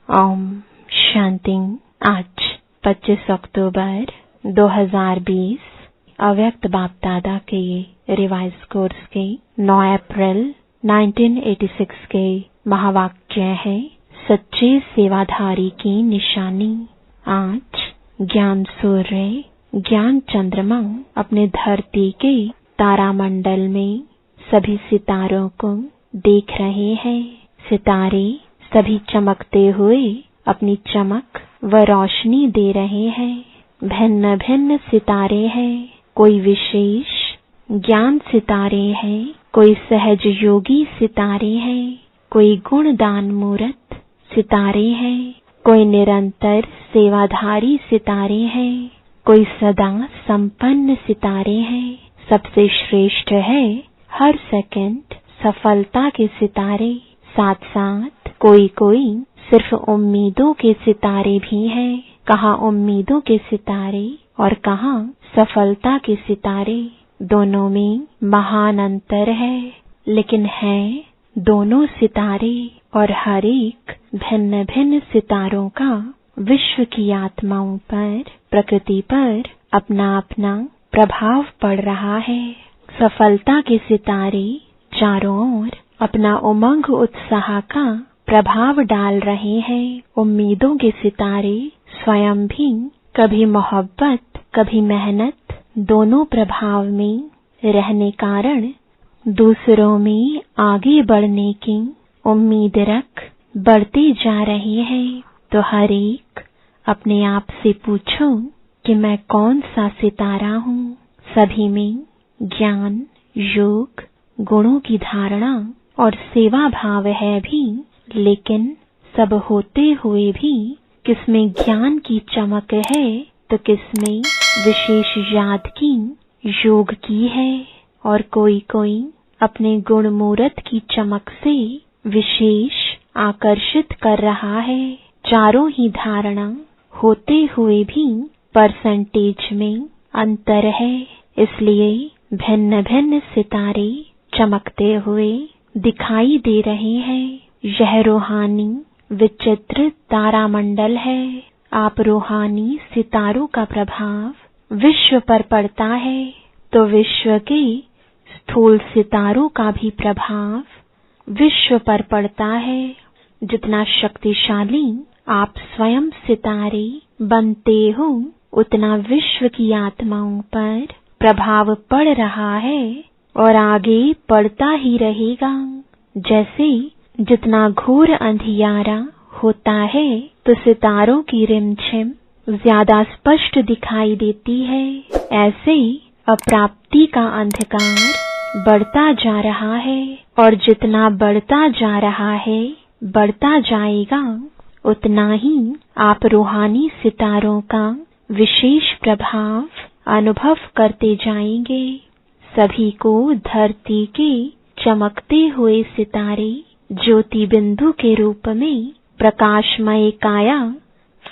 ओम शांति। आज 25 अक्टूबर 2020 अव्यक्त बाप दादा के रिवाइज कोर्स के 9 अप्रैल 1986 के महावाक्य है, सच्चे सेवाधारी की निशानी। आज ज्ञान सूर्य, ज्ञान चंद्रमा अपने धरती के तारामंडल में सभी सितारों को देख रहे हैं। सितारे सभी चमकते हुए अपनी चमक व रोशनी दे रहे हैं। भिन्न भिन्न सितारे हैं, कोई विशेष ज्ञान सितारे हैं, कोई सहज योगी सितारे हैं, कोई गुणदान मूर्त सितारे हैं, कोई निरंतर सेवाधारी सितारे हैं, कोई सदा संपन्न सितारे हैं। सबसे श्रेष्ठ है हर सेकंड सफलता के सितारे। साथ साथ कोई कोई सिर्फ उम्मीदों के सितारे भी हैं। कहाँ उम्मीदों के सितारे और कहाँ सफलता के सितारे। दोनों में महान अंतर है, लेकिन है दोनों सितारे। और हर एक भिन्न भिन्न सितारों का विश्व की आत्माओं पर, प्रकृति पर अपना अपना प्रभाव पड़ रहा है। सफलता के सितारे चारों ओर अपना उमंग उत्साह का प्रभाव डाल रहे हैं। उम्मीदों के सितारे स्वयं भी कभी मोहब्बत, कभी मेहनत, दोनों प्रभाव में रहने कारण दूसरों में आगे बढ़ने की उम्मीद रख बढ़ते जा रहे हैं। तो हर एक अपने आप से पूछो कि मैं कौन सा सितारा हूँ। सभी में ज्ञान, योग, गुणों की धारणा और सेवा भाव है भी, लेकिन सब होते हुए भी किसमें ज्ञान की चमक है तो किसमें विशेष याद की, योग की है। और कोई कोई अपने गुण मूर्त की चमक से विशेष आकर्षित कर रहा है। चारों ही धारणा होते हुए भी परसेंटेज में अंतर है, इसलिए भिन्न भिन्न सितारे चमकते हुए दिखाई दे रहे हैं। यह रूहानी विचित्र तारामंडल है। आप रूहानी सितारों का प्रभाव विश्व पर पड़ता है, तो विश्व के स्थूल सितारों का भी प्रभाव विश्व पर पड़ता है। जितना शक्तिशाली आप स्वयं सितारे बनते हो, उतना विश्व की आत्माओं पर प्रभाव पड़ रहा है और आगे पड़ता ही रहेगा। जैसे जितना घोर अंधियारा होता है तो सितारों की रिमझिम ज्यादा स्पष्ट दिखाई देती है, ऐसे अप्राप्ति का अंधकार बढ़ता जा रहा है। और जितना बढ़ता जा रहा है, बढ़ता जाएगा, उतना ही आप रूहानी सितारों का विशेष प्रभाव अनुभव करते जाएंगे। सभी को धरती के चमकते हुए सितारे ज्योति बिंदु के रूप में, प्रकाशमय काया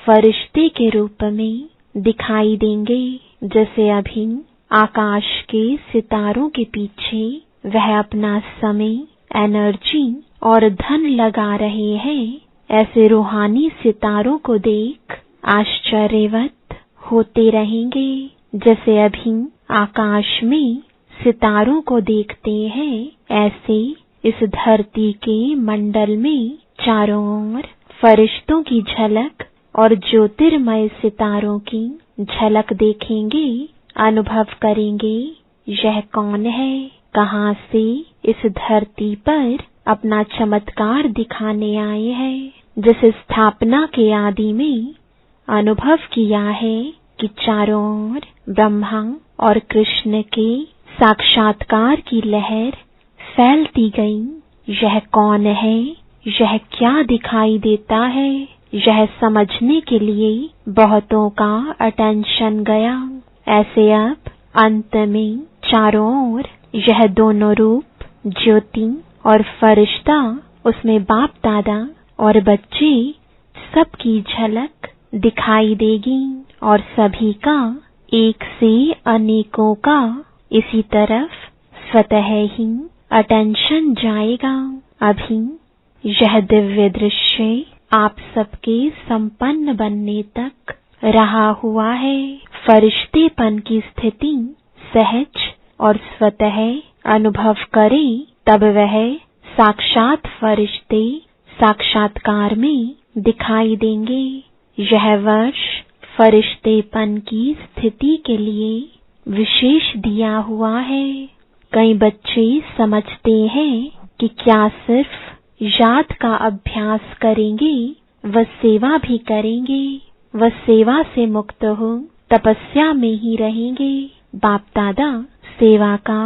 फरिश्ते के रूप में दिखाई देंगे। जैसे अभी आकाश के सितारों के पीछे वह अपना समय, एनर्जी और धन लगा रहे हैं, ऐसे रूहानी सितारों को देख आश्चर्यवत होते रहेंगे। जैसे अभी आकाश में सितारों को देखते हैं, ऐसे इस धरती के मंडल में चारों ओर फरिश्तों की झलक और ज्योतिर्मय सितारों की झलक देखेंगे, अनुभव करेंगे। यह कौन है, कहाँ से इस धरती पर अपना चमत्कार दिखाने आए हैं। जिस स्थापना के आदि में अनुभव किया है कि चारों ओर ब्रह्मा और कृष्ण के साक्षात्कार की लहर फैलती गई। यह कौन है, यह क्या दिखाई देता है, यह समझने के लिए बहुतों का अटेंशन गया। ऐसे अब अंत में चारों ओर यह दोनों रूप, ज्योति और फरिश्ता, उसमें बाप दादा और बच्चे, सबकी झलक दिखाई देगी और सभी का एक से अनेकों का इसी तरफ स्वतः ही अटेंशन जाएगा। अभी यह दिव्य दृश्य आप सबके संपन्न बनने तक रहा हुआ है। फरिश्तेपन की स्थिति सहज और स्वतः अनुभव करें, तब वह साक्षात फरिश्ते साक्षात्कार में दिखाई देंगे। यह वर्ष फरिश्तेपन की स्थिति के लिए विशेष दिया हुआ है। कई बच्चे समझते हैं कि क्या सिर्फ याद का अभ्यास करेंगे व सेवा भी करेंगे, व सेवा से मुक्त हो तपस्या में ही रहेंगे। बाप दादा सेवा का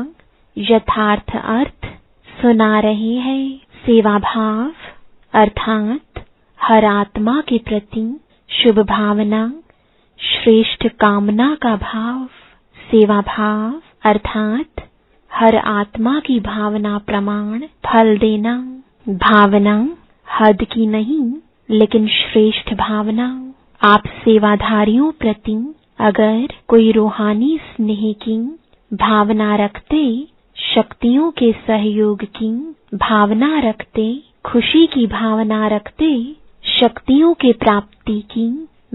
यथार्थ अर्थ सुना रहे हैं। सेवा भाव अर्थात हर आत्मा के प्रति शुभ भावना, श्रेष्ठ कामना का भाव। सेवा भाव अर्थात हर आत्मा की भावना प्रमाण फल देना। भावना हद की नहीं, लेकिन श्रेष्ठ भावना। आप सेवाधारियों प्रति अगर कोई रूहानी स्नेह की भावना रखते, शक्तियों के सहयोग की भावना रखते, खुशी की भावना रखते, शक्तियों के प्राप्ति की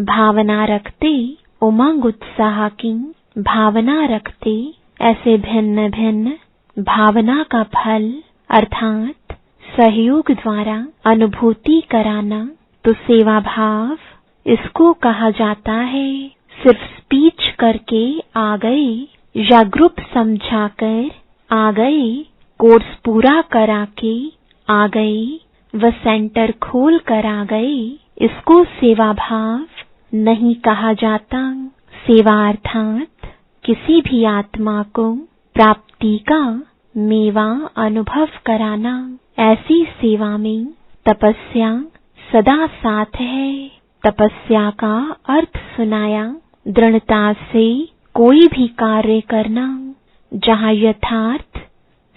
भावना रखते, उमंग उत्साह की भावना रखते, ऐसे भिन्न भिन्न भावना का फल अर्थात सहयोग द्वारा अनुभूति कराना, तो सेवा भाव इसको कहा जाता है। सिर्फ स्पीच करके आ गए या ग्रुप समझाकर आ गए, कोर्स पूरा करा के आ गए व सेंटर खोल कर आ गए, इसको सेवा भाव नहीं कहा जाता। सेवा अर्थात किसी भी आत्मा को प्राप्ति का मेवा अनुभव कराना। ऐसी सेवा में तपस्या सदा साथ है। तपस्या का अर्थ सुनाया, दृढ़ता से कोई भी कार्य करना। जहाँ यथार्थ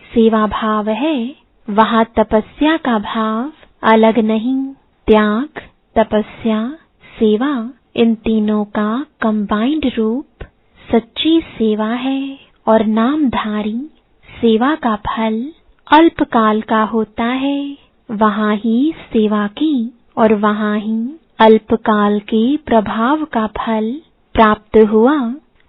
सेवा भाव है, वहाँ तपस्या का भाव अलग नहीं। त्याग, तपस्या, सेवा, इन तीनों का कंबाइंड रूप सच्ची सेवा है। और नामधारी सेवा का फल अल्पकाल का होता है। वहाँ ही सेवा की और वहाँ ही अल्पकाल के प्रभाव का फल प्राप्त हुआ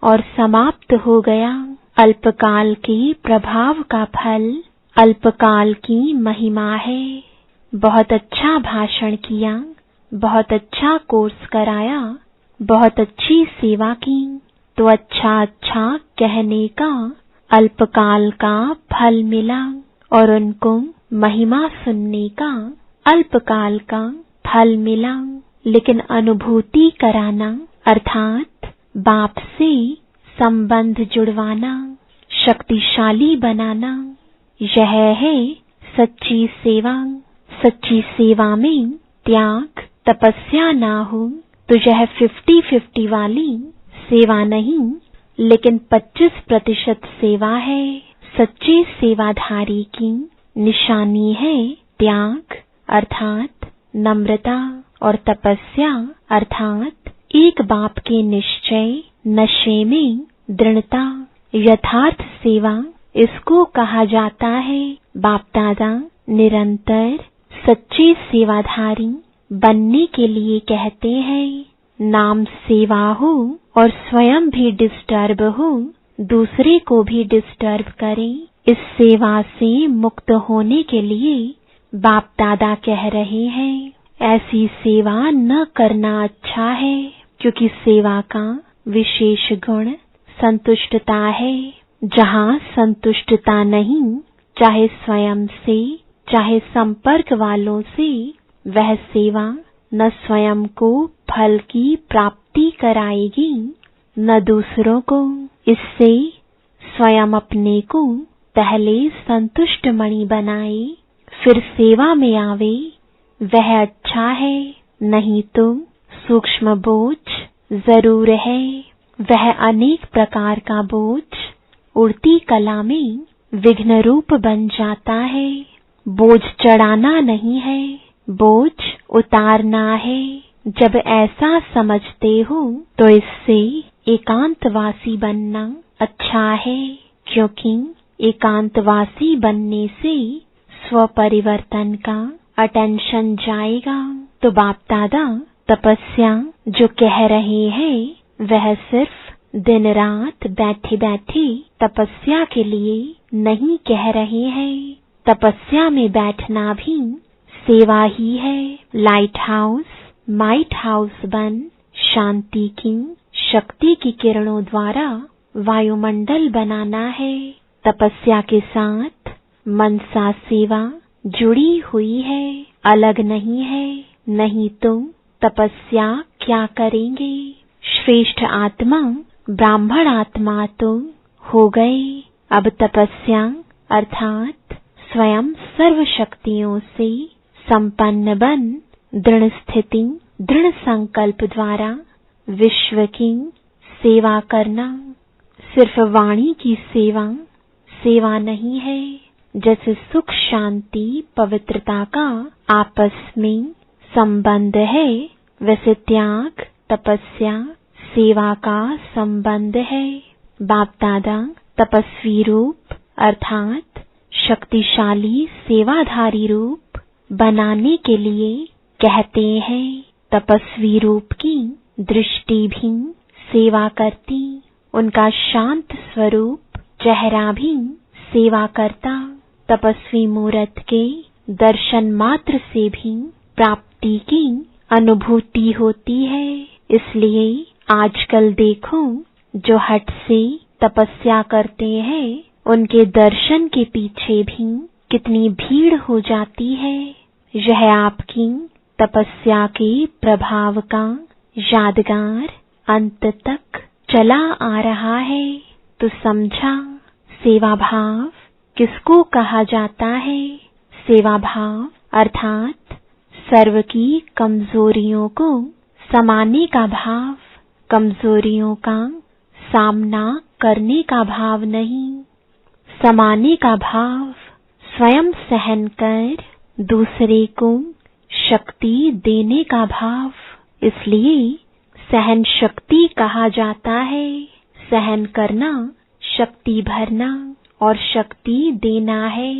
और समाप्त हो गया। अल्पकाल के प्रभाव का फल अल्पकाल की महिमा है। बहुत अच्छा भाषण किया, बहुत अच्छा कोर्स कराया, बहुत अच्छी सेवा की, तो अच्छा अच्छा कहने का अल्पकाल का फल मिला और उनको महिमा सुनने का अल्पकाल का फल मिला। लेकिन अनुभूति कराना अर्थात बाप से संबंध जुड़वाना, शक्तिशाली बनाना, यह है सच्ची सेवा। सच्ची सेवा में त्याग, तपस्या ना हो तो यह 50-50 वाली सेवा नहीं, लेकिन 25% सेवा है। सच्चे सेवाधारी की निशानी है त्याग अर्थात नम्रता और तपस्या अर्थात एक बाप के निश्चय, नशे में दृढ़ता। यथार्थ सेवा इसको कहा जाता है। बाप दादा निरंतर सच्चे सेवाधारी बनने के लिए कहते हैं। नाम सेवा हो और स्वयं भी डिस्टर्ब हो, दूसरे को भी डिस्टर्ब करें। इस सेवा से मुक्त होने के लिए बाप दादा कह रहे हैं। ऐसी सेवा न करना अच्छा है, क्योंकि सेवा का विशेष गुण संतुष्टता है। जहाँ संतुष्टता नहीं, चाहे स्वयं से चाहे संपर्क वालों से, वह सेवा न स्वयं को फल की प्राप्ति कराएगी न दूसरों को। इससे स्वयं अपने को पहले संतुष्ट मणि बनाए, फिर सेवा में आवे, वह अच्छा है। नहीं तो सूक्ष्म बोझ जरूर है। वह अनेक प्रकार का बोझ उड़ती कला में विघ्न रूप बन जाता है। बोझ चढ़ाना नहीं है, बोझ उतारना है। जब ऐसा समझते हो तो इससे एकांतवासी बनना अच्छा है, क्योंकि एकांतवासी बनने से स्वपरिवर्तन का अटेंशन जाएगा। तो बाप दादा तपस्या जो कह रहे हैं वह सिर्फ दिन रात बैठे बैठे तपस्या के लिए नहीं कह रहे हैं। तपस्या में बैठना भी सेवा ही है। लाइट हाउस, माइट हाउस बन शांति की, शक्ति की किरणों द्वारा वायुमंडल बनाना है। तपस्या के साथ मनसा सेवा जुड़ी हुई है, अलग नहीं है। नहीं तो तपस्या क्या करेंगे। श्रेष्ठ आत्मा ब्राह्मण आत्मा तो हो गए। अब तपस्या अर्थात स्वयं सर्व शक्तियों से संपन्न बन दृढ़ स्थिति, दृढ़ संकल्प द्वारा विश्व की सेवा करना। सिर्फ वाणी की सेवा सेवा नहीं है। जैसे सुख शांति पवित्रता का आपस में संबंध है, वैसे त्याग तपस्या सेवा का संबंध है। बाप दादा तपस्वी रूप अर्थात शक्तिशाली सेवाधारी रूप बनाने के लिए कहते हैं। तपस्वी रूप की दृष्टि भी सेवा करती, उनका शांत स्वरूप चेहरा भी सेवा करता। तपस्वी मूर्त के दर्शन मात्र से भी प्राप्ति की अनुभूति होती है। इसलिए आजकल देखो जो हट से तपस्या करते हैं, उनके दर्शन के पीछे भी कितनी भीड़ हो जाती है। यह आपकी तपस्या के प्रभाव का यादगार अंत तक चला आ रहा है। तो समझा सेवा भाव किसको कहा जाता है। सेवा भाव अर्थात सर्व की कमजोरियों को समाने का भाव, कमजोरियों का सामना करने का भाव नहीं, समाने का भाव। स्वयं सहन कर दूसरे को शक्ति देने का भाव। इसलिए सहन शक्ति कहा जाता है। सहन करना शक्ति भरना और शक्ति देना है।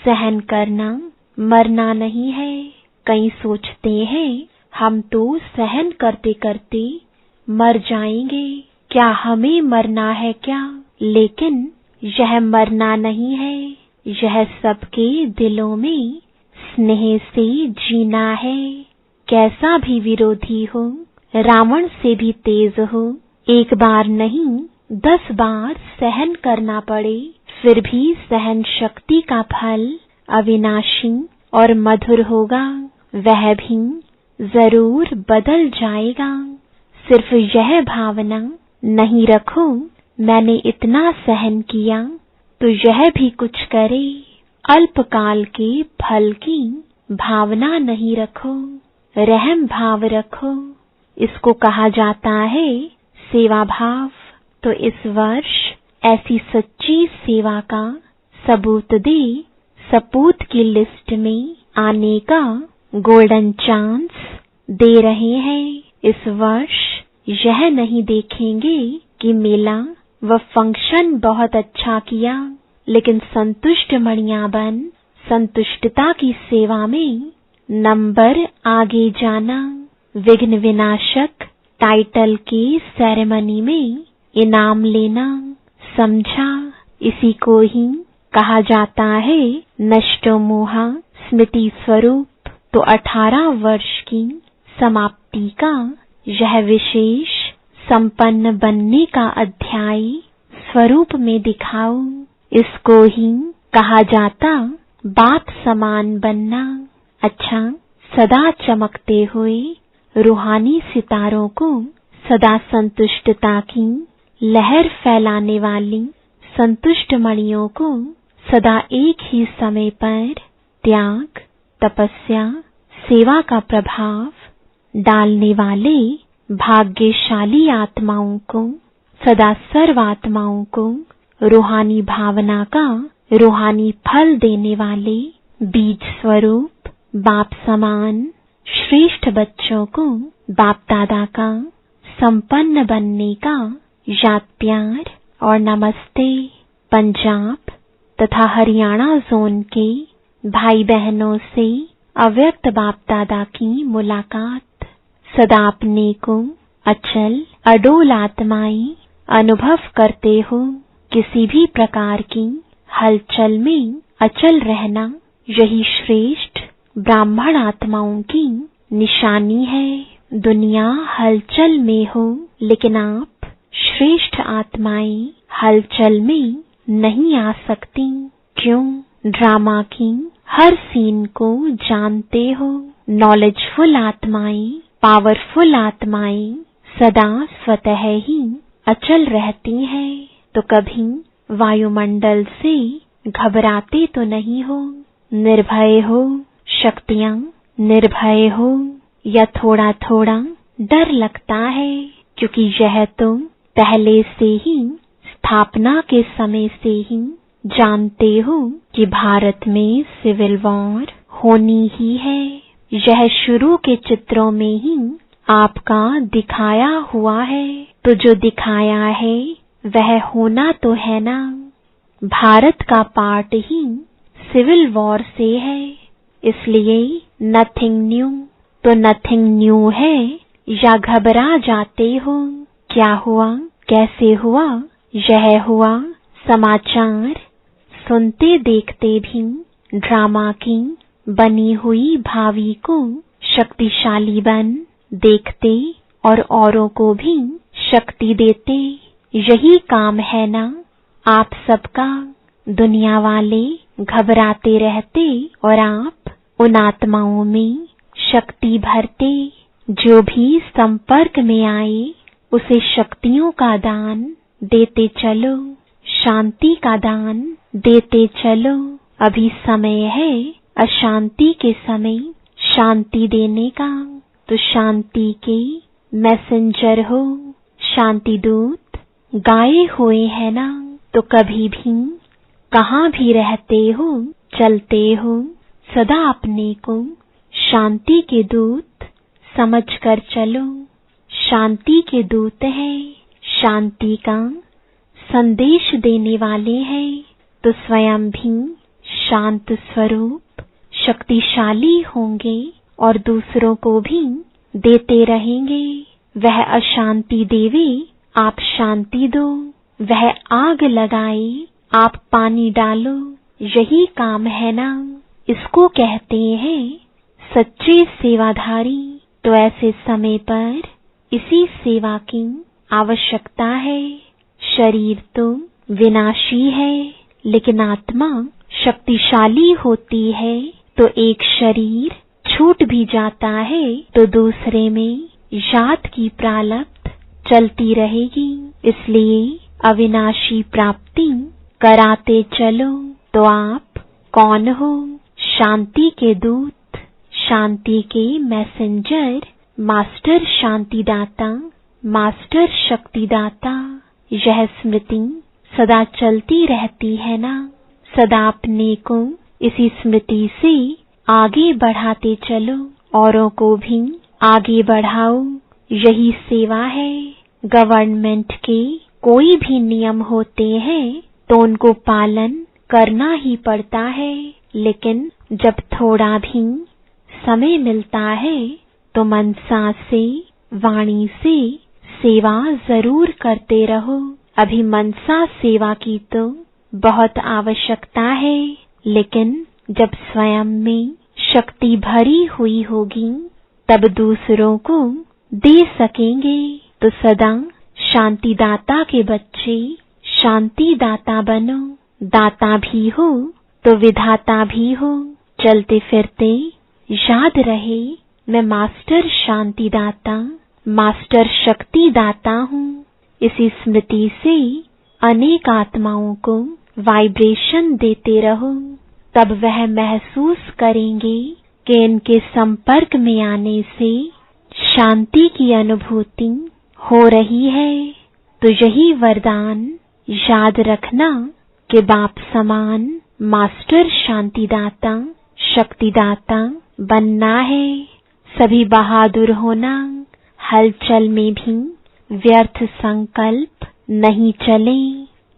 सहन करना मरना नहीं है। कई सोचते हैं हम तो सहन करते करते मर जाएंगे, क्या हमें मरना है क्या। लेकिन यह मरना नहीं है, यह सबके दिलों में स्नेह से जीना है। कैसा भी विरोधी हो, रावण से भी तेज हो, एक बार नहीं 10 बार सहन करना पड़े, फिर भी सहन शक्ति का फल अविनाशी और मधुर होगा। वह भी जरूर बदल जाएगा। सिर्फ यह भावना नहीं रखो मैंने इतना सहन किया तो यह भी कुछ करे। अल्पकाल के फल की भावना नहीं रखो, रहम भाव रखो। इसको कहा जाता है सेवा भाव। तो इस वर्ष ऐसी सच्ची सेवा का सबूत दे। सपूत की लिस्ट में आने का गोल्डन चांस दे रहे हैं। इस वर्ष यह नहीं देखेंगे कि मेला व फंक्शन बहुत अच्छा किया, लेकिन संतुष्ट मणियां बन संतुष्टता की सेवा में नंबर आगे जाना। विघ्न विनाशक टाइटल की सेरेमनी में इनाम लेना। समझा, इसी को ही कहा जाता है नष्टो मोहा स्मृति स्वरूप। तो 18 वर्ष की समाप्ति का यह विशेष संपन्न बनने का अध्याय स्वरूप में दिखाओ। इसको ही कहा जाता बाप समान बनना। अच्छा, सदा चमकते हुए रूहानी सितारों को, सदा संतुष्टता की लहर फैलाने वाली संतुष्ट मणियों को, सदा एक ही समय पर त्याग, तपस्या, सेवा का प्रभाव डालने वाले भाग्यशाली आत्माओं को, सदा सर्व आत्माओं को रूहानी भावना का रूहानी फल देने वाले बीज स्वरूप बाप समान श्रेष्ठ बच्चों को बाप दादा का संपन्न बनने का याद प्यार और नमस्ते। पंजाब तथा हरियाणा जोन के भाई बहनों से अव्यक्त बाप दादा की मुलाकात। सदा अपने को अचल अडोल आत्माएं अनुभव करते हो। किसी भी प्रकार की हलचल में अचल रहना, यही श्रेष्ठ ब्राह्मण आत्माओं की निशानी है। दुनिया हलचल में हो, लेकिन आप श्रेष्ठ आत्माएं हलचल में नहीं आ सकती। क्यों? ड्रामा की हर सीन को जानते हो। नॉलेजफुल आत्माएं, पावरफुल आत्माएं सदा स्वतः ही अचल रहती हैं। तो कभी वायुमंडल से घबराते तो नहीं हो। निर्भय हो, शक्तियां निर्भय हो, या थोड़ा थोड़ा डर लगता है, क्योंकि यह तो पहले से ही स्थापना के समय से ही जानते हो कि भारत में सिविल वॉर होनी ही है। यह शुरू के चित्रों में ही आपका दिखाया हुआ है। तो जो दिखाया है वह होना तो है ना। भारत का पार्ट ही सिविल वॉर से है, इसलिए नथिंग न्यू। तो नथिंग न्यू है या घबरा जाते हो? क्या हुआ, कैसे हुआ? यह हुआ। समाचार सुनते देखते भी ड्रामा की बनी हुई भावी को शक्तिशाली बन देखते और औरों को भी शक्ति देते। यही काम है ना आप सबका। दुनिया वाले घबराते रहते और आप उन आत्माओं में शक्ति भरते। जो भी संपर्क में आए उसे शक्तियों का दान देते चलो, शांति का दान देते चलो। अभी समय है अशांति के समय शांति देने का। तो शांति के मैसेंजर हो, शांति दूत गाए हुए हैं ना। तो कभी भी कहाँ भी रहते हो, चलते हो, सदा अपने को शांति के दूत समझकर चलो। शांति के दूत हैं, शांति का संदेश देने वाले हैं। तो स्वयं भी शांत स्वरूप शक्तिशाली होंगे और दूसरों को भी देते रहेंगे। वह अशांति देवे, आप शांति दो। वह आग लगाए, आप पानी डालो। यही काम है ना। इसको कहते हैं सच्चे सेवाधारी। तो ऐसे समय पर इसी सेवा की आवश्यकता है। शरीर तो विनाशी है, लेकिन आत्मा शक्तिशाली होती है। तो एक शरीर छूट भी जाता है तो दूसरे में याद की प्रारब्ध चलती रहेगी। इसलिए अविनाशी प्राप्ति कराते चलो। तो आप कौन हो? शांति के दूत, शांति के मैसेंजर, मास्टर शांतिदाता, मास्टर शक्तिदाता। यह स्मृति सदा चलती रहती है ना। सदा अपने को इसी स्मृति से आगे बढ़ाते चलो, औरों को भी आगे बढ़ाओ। यही सेवा है। गवर्नमेंट के कोई भी नियम होते हैं तो उनको पालन करना ही पड़ता है, लेकिन जब थोड़ा भी समय मिलता है तो मनसा से, वाणी से सेवा जरूर करते रहो। अभी मनसा सेवा की तो बहुत आवश्यकता है, लेकिन जब स्वयं में शक्ति भरी हुई होगी तब दूसरों को दे सकेंगे। तो सदा शांतिदाता के बच्चे शांतिदाता बनो। दाता भी हो तो विधाता भी हो। चलते फिरते याद रहे मैं मास्टर शांतिदाता, मास्टर शक्तिदाता हूँ। इसी स्मृति से अनेक आत्माओं को वाइब्रेशन देते रहो, तब वह महसूस करेंगे कि इनके संपर्क में आने से शांति की अनुभूति हो रही है। तो यही वरदान याद रखना कि बाप समान मास्टर शांतिदाता, शक्तिदाता बनना है। सभी बहादुर होना। हलचल में भी व्यर्थ संकल्प नहीं चले,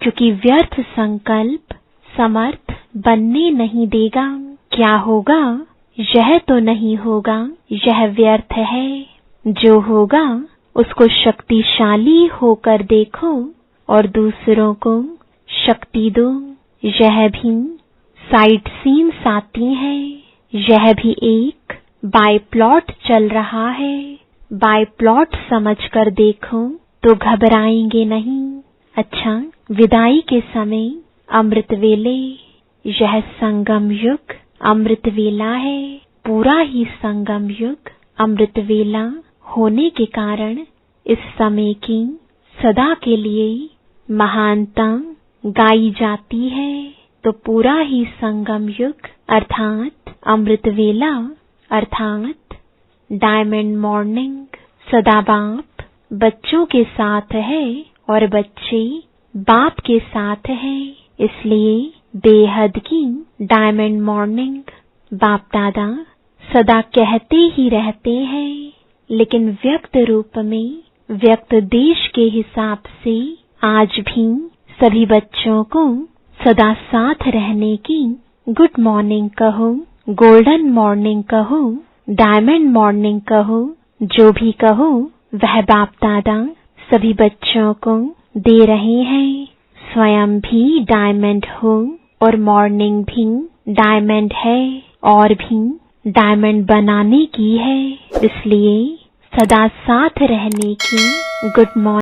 क्योंकि व्यर्थ संकल्प समर्थ बनने नहीं देगा। क्या होगा? यह तो नहीं होगा, यह व्यर्थ है। जो होगा उसको शक्तिशाली होकर देखो और दूसरों को शक्ति दो। यह भी साइड सीन्स आती है, यह भी एक बाय प्लॉट चल रहा है। बाय प्लॉट समझकर देखो तो घबराएंगे नहीं। अच्छा, विदाई के समय अमृत वेले, यह संगम युग अमृत वेला है। पूरा ही संगम युग अमृत वेला होने के कारण इस समय की सदा के लिए महानता गाई जाती है। तो पूरा ही संगम युग अर्थात अमृत वेला अर्थात डायमंड मॉर्निंग सदा बाप बच्चों के साथ है और बच्चे बाप के साथ हैं। इसलिए बेहद की डायमंड मॉर्निंग बाप दादा सदा कहते ही रहते हैं, लेकिन व्यक्त रूप में व्यक्त देश के हिसाब से आज भी सभी बच्चों को सदा साथ रहने की गुड मॉर्निंग कहो, गोल्डन मॉर्निंग कहो, डायमंड मॉर्निंग कहो, जो भी कहो वह बाप दादा सभी बच्चों को दे रहे हैं। स्वयं भी डायमंड हो और मॉर्निंग भी डायमंड है और भी डायमंड बनाने की है। इसलिए सदा साथ रहने की गुड मॉर्निंग।